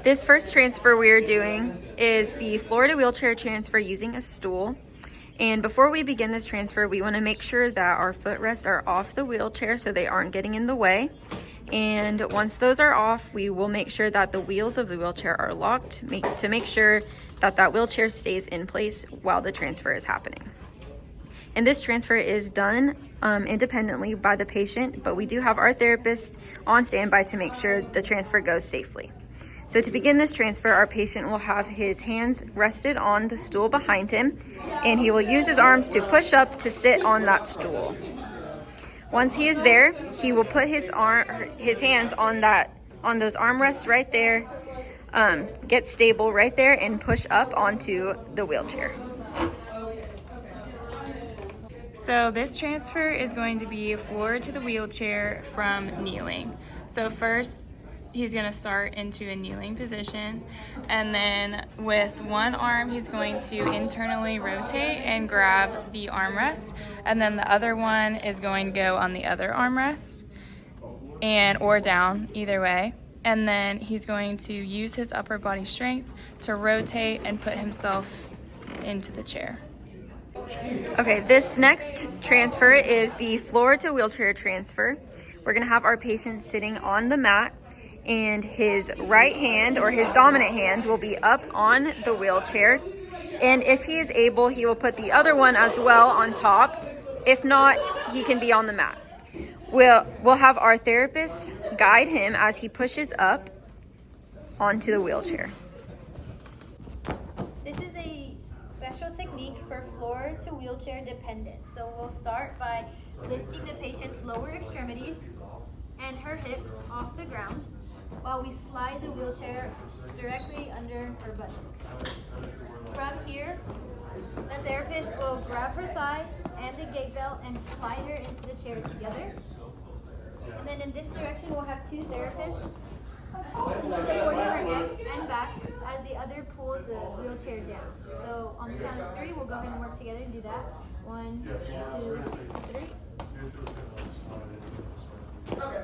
This first transfer we are doing is the Florida wheelchair transfer using a stool. And before we begin this transfer, we want to make sure that our footrests are off the wheelchair so they aren't getting in the way. And once those are off, we will make sure that the wheels of the wheelchair are locked to make sure that that wheelchair stays in place while the transfer is happening. And this transfer is done independently by the patient, but we do have our therapist on standby to make sure the transfer goes safely. So to begin this transfer, our patient will have his hands rested on the stool behind him, and he will use his arms to push up to sit on that stool. Once he is there, he will put his hands on those armrests right there, get stable right there, and push up onto the wheelchair. So this transfer is going to be floor to the wheelchair from kneeling. So first, he's going to start into a kneeling position, and then with one arm he's going to internally rotate and grab the armrest, and then the other one is going to go on the other armrest or down, either way. And then he's going to use his upper body strength to rotate and put himself into the chair. Okay, this next transfer is the floor to wheelchair transfer. We're going to have our patient sitting on the mat, and his right hand or his dominant hand will be up on the wheelchair. And if he is able, he will put the other one as well on top. If not, he can be on the mat. We'll have our therapist guide him as he pushes up onto the wheelchair. This is a special technique for floor to wheelchair dependent. So we'll start by lifting the patient's lower extremities and her hips off the ground while we slide the wheelchair directly under her buttocks. From here, the therapist will grab her thigh and the gait belt and slide her into the chair together. And then in this direction, we'll have two therapists supporting her neck and back as the other pulls the wheelchair down. So on the count of three, we'll go ahead and work together and do that. 1, 2, 3. Okay.